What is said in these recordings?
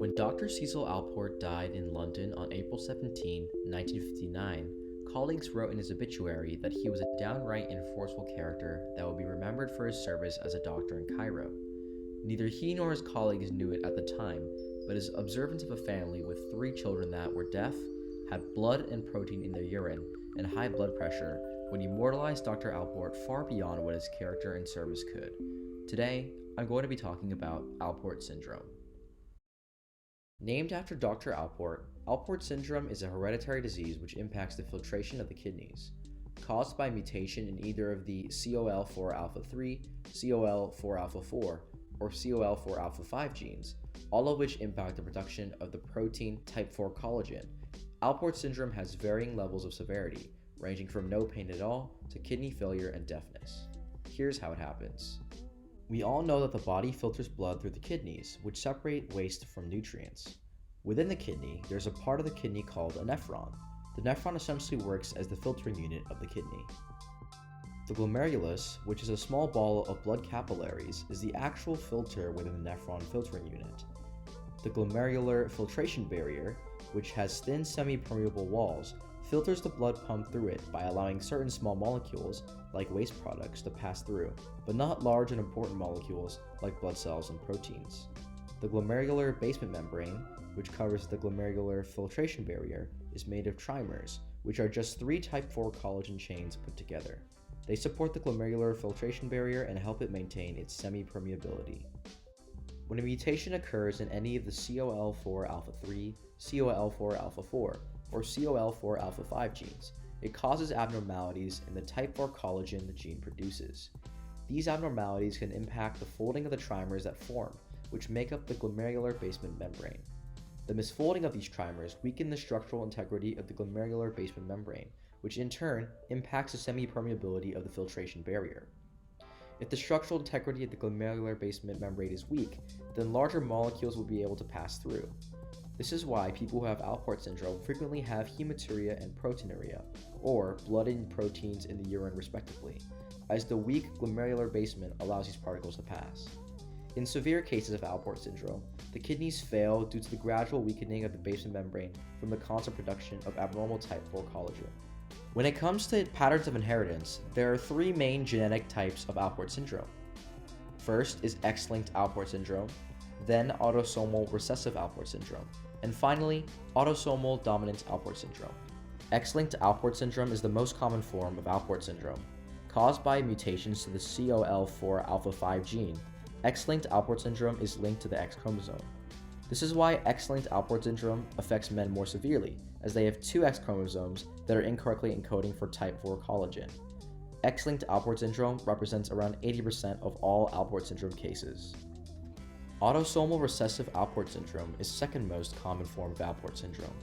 When Dr. Cecil Alport died in London on April 17, 1959, colleagues wrote in his obituary that he was a downright and forceful character that will be remembered for his service as a doctor in Cairo. Neither he nor his colleagues knew it at the time, but his observance of a family with 3 children that were deaf, had blood and protein in their urine, and high blood pressure would immortalize Dr. Alport far beyond what his character and service could. Today, I'm going to be talking about Alport syndrome. Named after Dr. Alport, Alport syndrome is a hereditary disease which impacts the filtration of the kidneys, caused by mutation in either of the COL4 alpha 3, COL4 alpha 4, or COL4 alpha 5 genes, all of which impact the production of the protein type 4 collagen. Alport syndrome has varying levels of severity, ranging from no pain at all to kidney failure and deafness. Here's how it happens. We all know that the body filters blood through the kidneys, which separate waste from nutrients. Within the kidney, there's a part of the kidney called a nephron. The nephron essentially works as the filtering unit of the kidney. The glomerulus, which is a small ball of blood capillaries, is the actual filter within the nephron filtering unit. The glomerular filtration barrier, which has thin semi-permeable walls, filters the blood pumped through it by allowing certain small molecules, like waste products, to pass through, but not large and important molecules like blood cells and proteins. The glomerular basement membrane, which covers the glomerular filtration barrier, is made of trimers, which are just 3 type 4 collagen chains put together. They support the glomerular filtration barrier and help it maintain its semi-permeability. When a mutation occurs in any of the COL4 alpha 3, COL4 alpha 4, or COL4 alpha 5 genes, it causes abnormalities in the type 4 collagen the gene produces. These abnormalities can impact the folding of the trimers that form, which make up the glomerular basement membrane. The misfolding of these trimers weaken the structural integrity of the glomerular basement membrane, which in turn impacts the semi-permeability of the filtration barrier. If the structural integrity of the glomerular basement membrane is weak, then larger molecules will be able to pass through. This is why people who have Alport syndrome frequently have hematuria and proteinuria, or blood and proteins in the urine respectively, as the weak glomerular basement allows these particles to pass. In severe cases of Alport syndrome, the kidneys fail due to the gradual weakening of the basement membrane from the constant production of abnormal type 4 collagen. When it comes to patterns of inheritance, there are 3 main genetic types of Alport syndrome. First is X-linked Alport syndrome, then autosomal recessive Alport syndrome, and finally, autosomal dominant Alport syndrome. X-linked Alport syndrome is the most common form of Alport syndrome. Caused by mutations to the COL4 alpha 5 gene, X-linked Alport syndrome is linked to the X chromosome. This is why X-linked Alport syndrome affects men more severely, as they have 2 X chromosomes that are incorrectly encoding for type 4 collagen. X-linked Alport syndrome represents around 80% of all Alport syndrome cases. Autosomal recessive Alport syndrome is the second most common form of Alport syndrome,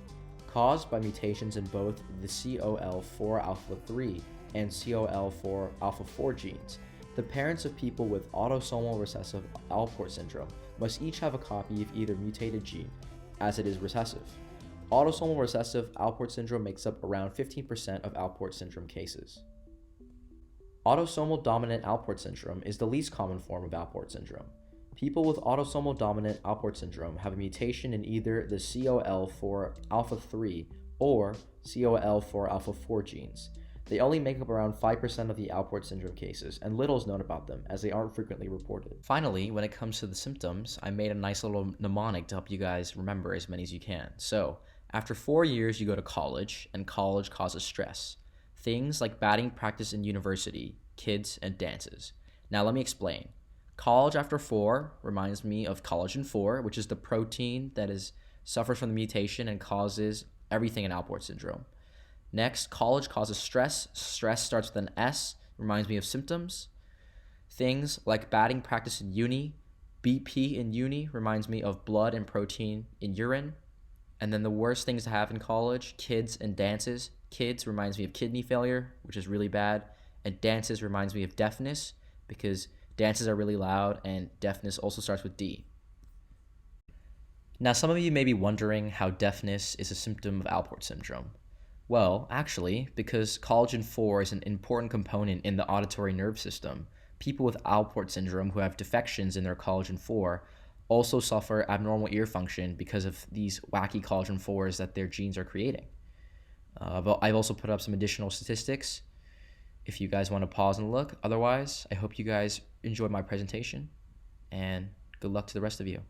caused by mutations in both the COL4 alpha 3 and COL4 alpha 4 genes. The parents of people with autosomal recessive Alport syndrome must each have a copy of either mutated gene, as it is recessive. Autosomal recessive Alport syndrome makes up around 15% of Alport syndrome cases. Autosomal dominant Alport syndrome is the least common form of Alport syndrome. People with autosomal dominant Alport syndrome have a mutation in either the COL4 alpha 3 or COL4 alpha 4 genes. They only make up around 5% of the Alport syndrome cases, and little is known about them as they aren't frequently reported. Finally, when it comes to the symptoms, I made a nice little mnemonic to help you guys remember as many as you can. So, after 4 years, you go to college, and college causes stress. Things like batting practice in university, kids, and dances. Now let me explain. College after 4 reminds me of collagen 4, which is the protein that suffers from the mutation and causes everything in Alport syndrome. Next, college causes stress. Stress starts with an S, reminds me of symptoms. Things like batting practice in uni, BP in uni reminds me of blood and protein in urine. And then the worst things to have in college, kids and dances. Kids reminds me of kidney failure, which is really bad. And dances reminds me of deafness, because dances are really loud, and deafness also starts with D. Now, some of you may be wondering how deafness is a symptom of Alport syndrome. Well, actually, because collagen 4 is an important component in the auditory nerve system, people with Alport syndrome who have defections in their collagen 4 also suffer abnormal ear function because of these wacky collagen 4s that their genes are creating. But I've also put up some additional statistics if you guys want to pause and look. Otherwise, I hope you guys enjoyed my presentation, and good luck to the rest of you.